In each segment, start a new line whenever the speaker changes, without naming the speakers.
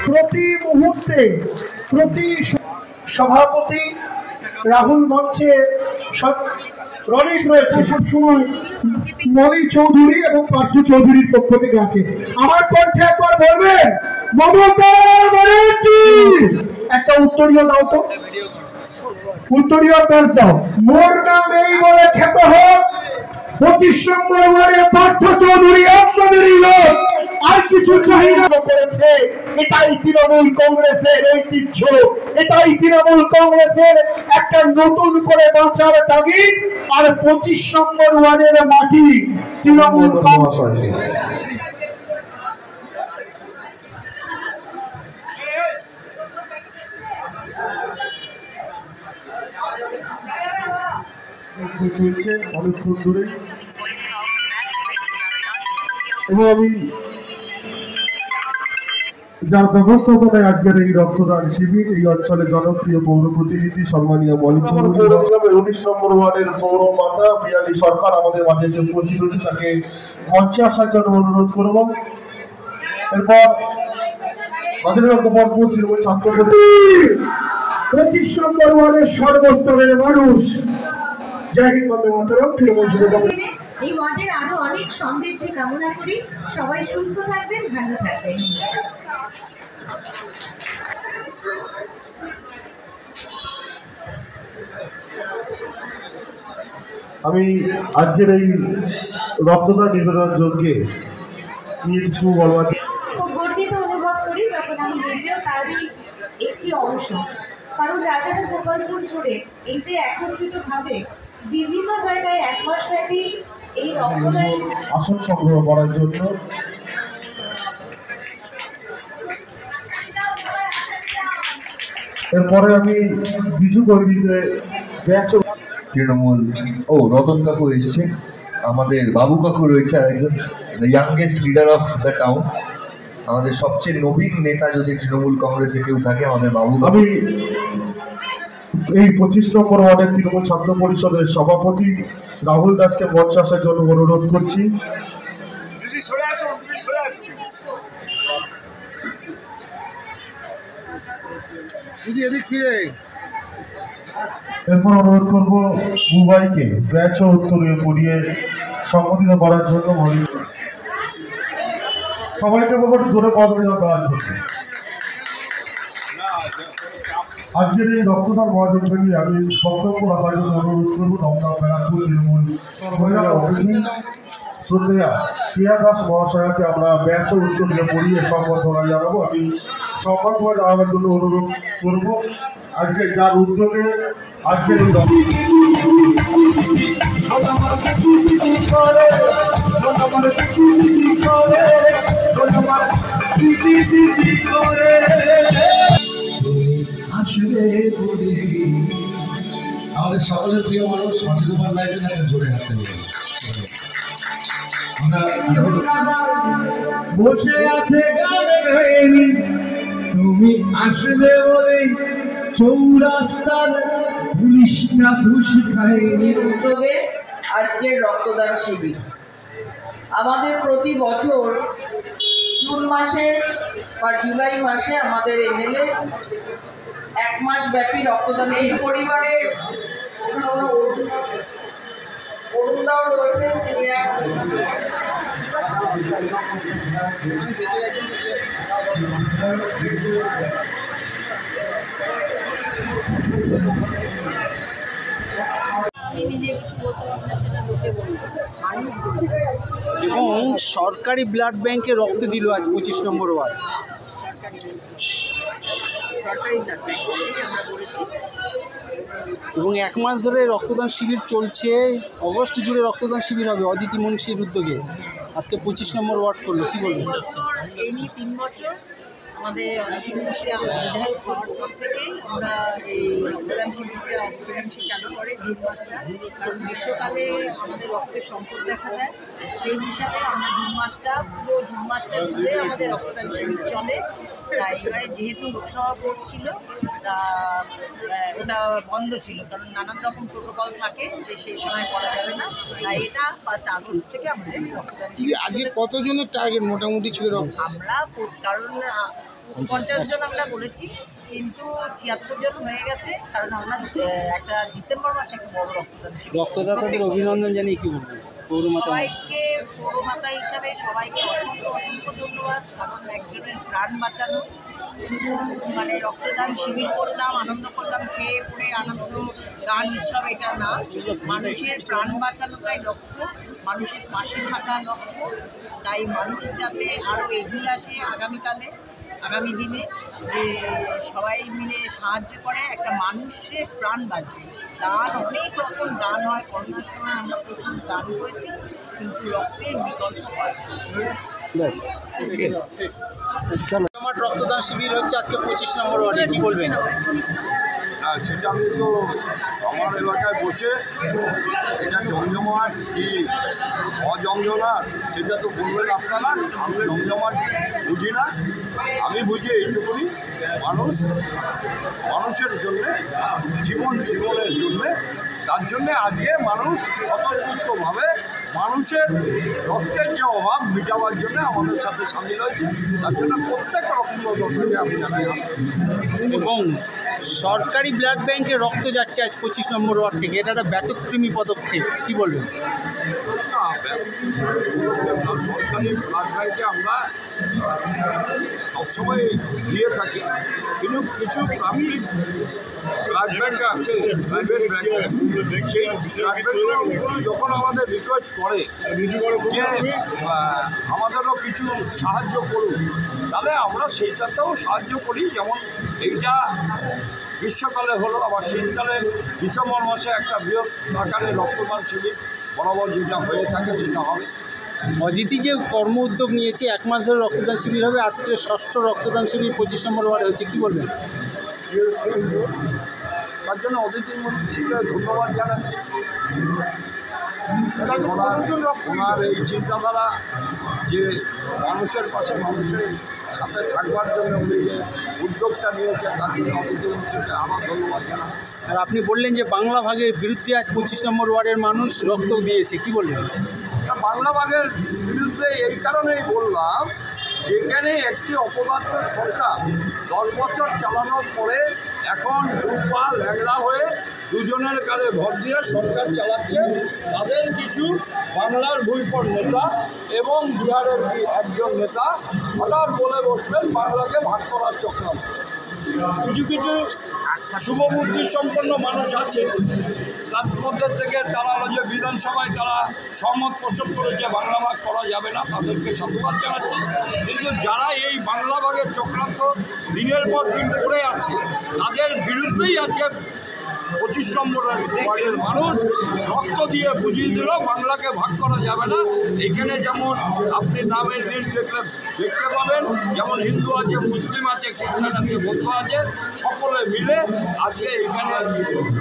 প্রতি মুহূর্তে প্রতি সভাপতি রাহুল মঞ্চে রনিশ রয়েছে সবসময় মলি চৌধুরী এবং পার্থ চৌধুরীর পক্ষ থেকে আছে। আমার কণ্ঠে একবার বলবেন মমতা ব্যানার্জি, একটা উত্তরীয় দাও তো, উত্তরীয় প্যাস দাও। মোর নাম এই বলে খ্যাত হোক 25 নম্বর ওয়ার্ডে পার্থ চৌধুরী আপনাদেরই লোক, আর কিছু চাহিদা করেছে। এটাই তৃণমূল কংগ্রেসের ঐতিহ্য, এটাই তৃণমূল কংগ্রেসের একটা নতুন করে বাঁচার তাগিদ। আর 25 নম্বর ওয়ার্ডের মাটি তৃণমূল কংগ্রেস। অনেকক্ষণ ধরে এবং আমি যার ব্যবস্থাপনায় আজকের এই রক্তদান শিবির, এই অঞ্চলের জনপ্রিয় পৌর প্রতিনিধি সম্মানীয় মলি চৌধুরী 19 নম্বর ওয়ার্ডের পৌর মাতা পিয়ালি সরকার আমাদের মাঝে এসে উপস্থিত হয়েছে, তাকে মঞ্চে আসার জন্য অনুরোধ করব। এরপর মাননীয় গোপালপুর তৃণমূল ছাত্র 25 নম্বর ওয়ার্ডের সর্বস্তরের মানুষ। জয় হিন্দ, বন্দে মাতরম। তৃণমূল যুবদল
এই ওয়ার্ডের আরো অনেক সমৃদ্ধি কামনা করি। সবাই সুস্থ থাকবেন, ভালো থাকবেন।
আমি আজকের এই রক্তদান নিবেদন যজ্ঞে নিয়ে কিছু বলবার
খুব গর্বিত অনুভব করি যখন আমি নিজেও তারই একটি অংশ। কারণ রাজাদের গোপালপুর জুড়ে এই যে একত্রিত ভাবে বিভিন্ন জায়গায় 1 মাস ব্যাপী এই রক্তদান
আসন সংগ্রহ করার জন্য এরপরে আমি বিজু কর্মীকে
তৃণমূল রতন কাকু এসছে, আমাদের বাবু কাকু রয়েছে আরেকজন, the youngest leader of the town, আমাদের সবচেয়ে নবীন নেতা যদি তৃণমূল কংগ্রেসে কেউ থাকে আমাদের বাবু।
আমি এই 25 নম্বর ওয়ার্ডের তৃণমূল ছাত্র পরিষদের সভাপতি রাহুল দাসকে মঞ্চে আসার জন্য অনুরোধ করছি। এরপর অনুরোধ করবো বুবাইকে ব্যাচ ও উত্তরীয় পড়িয়ে সম্বোধিত করার জন্য সবাইকে বলবো জোরে কদমে দেওয়ার জন্য। আজকের এই রক্তদান মহাযজ্ঞে আমি বক্তব্য রাখার জন্য অনুরোধ করবো দমদম ব্যারাকপুর তৃণমূল শ্রদ্ধেয়া প্রিয়া দাস মহাশয়াকে আমরা ব্যাচ ও উত্তরীয় পড়িয়ে সম্বর্ধনা জানাবো। আমি সম্মানভাবে জানাবার জন্য অনুরোধ করবো। আজকে যার উদ্যোগে আজকের এই
আমাদের সকলের প্রিয় মানুষ সঞ্জীবপাল্লায় জন্য একটা জোরে হাতে বসে আছে তুমি আসবে বলে চৌরাস্তার পুলিশটা ঘুষ খায়নি।
উদ্যোগে আজকের রক্তদান শিবির আমাদের প্রতি বছর জুন মাসে বা জুলাই মাসে আমাদের এমএলএ 1 মাস ব্যাপী রক্তদান শিবির। পরিবারের অরুণদাও রয়েছে,
এবং সরকারি ব্লাড ব্যাংকে রক্ত দিল আজ 25 নম্বর ওয়ার্ড। এবং 1 মাস ধরে রক্তদান শিবির চলছে, অগস্ট জুড়ে রক্তদান শিবির হবে অদিতি মুন্সির উদ্যোগে। আজকে 25 নম্বর ওয়ার্ড করলো, কি বলবো?
এই নিয়ে 3 বছর আমাদের অদিতি মুন্সি বিধায়ক হওয়ার পর থেকেই আমরা এই রক্তদান শিবিরটা অদিতি মুন্সি চালু করে জুন মাসটা। কারণ গ্রীষ্মকালে আমাদের রক্তের সংকট দেখা দেয়, সেই হিসাবে আমরা জুন মাসটা জুড়ে আমাদের রক্তদান শিবির চলে। তাই এবারে যেহেতু লোকসভা ভোট ছিল তা ওটা বন্ধ ছিল, কারণ নানান রকম প্রোটোকল থাকে যে সেই সময় করা যাবে না, তাই তাই এটা 1 আগস্ট থেকে আমাদের রক্তদান শিবির
আজকে কতজনের টার্গেট মোটামুটি ছিল?
আমরা কারণ 50 জন আমরা বলেছি, কিন্তু 76 জন হয়ে গেছে, কারণ আমরা একটা ডিসেম্বর মাসে একটা বড় রক্তদান শিবির।
রক্তদাতাদের অভিনন্দন জানিয়ে কি বলবেন?
সবাইকে পৌরমাতা হিসাবে সবাইকে অসংখ্য অসংখ্য ধন্যবাদ, কারণ একজনের প্রাণ বাঁচানো। শুধু মানে রক্তদান শিবির করলাম, আনন্দ করলাম, খেয়ে পড়ে আনন্দ গান উৎসব এটা না, মানুষের প্রাণ বাঁচানোটাই লক্ষ্য, মানুষের পাশে থাকা লক্ষ্য। তাই মানুষ যাতে আরও এগিয়ে আসে আগামী দিনে, যে সবাই মিলে সাহায্য করে একটা মানুষের প্রাণ বাঁচে। গান অনেক রকম গান হয়, করোনার সময় আমরা প্রচুর গান করেছি, কিন্তু রক্তের বিকল্প হয়।
জমাট রক্তদান শিবির হচ্ছে আজকে 25 নম্বর ওয়ার্ডে, কি বলবেন?
সেটা আমি তো আমার এলাকায় বসে এটা জমজমাট কি অজমজমাট সেটা তো বলবেন আপনারা। আমি জমজমাট বুঝি না, আমি বুঝি এইটুকুনি, মানুষের জন্যে, জীবনের জন্যে, তার জন্যে আজকে মানুষ স্বতঃস্ফূর্তভাবে মানুষের রক্তের যে অভাব মেটাবার জন্য আমাদের সাথে সামিল হয়েছে। তার জন্য প্রত্যেক রক্তদাতাকে আমি জানাই।
এবং সরকারি ব্লাড ব্যাংকে রক্ত যাচ্ছে আজ 25 নম্বর ওয়ার্ড থেকে, এটা একটা ব্যতিক্রমী পদক্ষেপ, কি বলবেন?
সরকারি ব্লাড ব্যাংকে আমরা সবসময় দিয়ে থাকি, কিন্তু কিছু প্রাথমিক ব্লাড ব্যাংক আছে, প্রাইভেট ব্যাংক, সেই ব্লাড ব্যাংকগুলো যখন আমাদের রিকোয়েস্ট করে যে আমাদেরও কিছু সাহায্য করুন, তাহলে আমরা সেইটাতেও সাহায্য করি। যেমন এইটা গ্রীষ্মকালে হলো, আবার শীতকালে ডিসেম্বর মাসে একটা বৃহৎ আকারে রক্তদান শিবির বরাবর যেটা হয়ে থাকে সেটা হবে।
অদিতি যে কর্ম উদ্যোগ নিয়েছে, 1 মাস ধরে রক্তদান শিবির হবে, আজকে 6ষ্ঠ রক্তদান শিবির 25 নম্বর ওয়ার্ডে হচ্ছে, কি বলবেন?
তার জন্য অদিতির মন্ত্রীকে ধন্যবাদ জানাচ্ছি। ওনার এই চিন্তাধারা যে মানুষের পাশে মানুষের সাথে থাকবার জন্য উনি যে উদ্যোগটা নিয়েছে, তার জন্য অদিতি মন্ত্রীকে আমার ধন্যবাদ জানাচ্ছি।
আর আপনি বললেন যে বাংলা ভাগের বিরুদ্ধে আজ 25 নম্বর ওয়ার্ডের মানুষ রক্ত দিয়েছে, কি বলবেন?
বাংলা ভাগের বিরুদ্ধে এই কারণেই বললাম, যেখানে একটি অপদার্থ সরকার 10 বছর চালানোর পরে এখন দুপা ল্যাংড়া হয়ে দুজনের কালে ভর দিয়ে সরকার চালাচ্ছে, তাদের কিছু বাংলার ভূইপর নেতা এবং বিহারের একজন নেতা হঠাৎ বলে বসলেন বাংলাকে ভাগ করার চক্রান্ত। কিছু শুভবুদ্ধি সম্পন্ন মানুষ আছে, তার মধ্যে থেকে তারা যে বিধানসভায় তারা সহমত পোষণ করেছে বাংলা ভাগ করা যাবে না, তাদেরকে সাধুবাদ জানাচ্ছি। কিন্তু যারা এই বাংলা ভাগের চক্রান্ত দিনের পর দিন করে আসছে, তাদের বিরুদ্ধেই আজকে 25 নম্বর ওয়ার্ডের মানুষ রক্ত দিয়ে বুঝিয়ে দিল বাংলাকে ভাগ করা যাবে না। এখানে যেমন আপনি নামের দিন দেখতে পাবেন, যেমন হিন্দু আছে, মুসলিম আছে, খ্রিস্টান আছে, বৌদ্ধ আছে, সকলে মিলে আজকে এখানে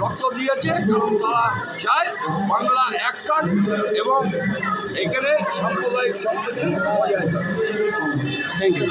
রক্ত দিয়েছে, কারণ তারা চায় বাংলা একটা এবং এখানে সাম্প্রদায়িক সম্প্রীতি বজায় থাকে।
Thank you.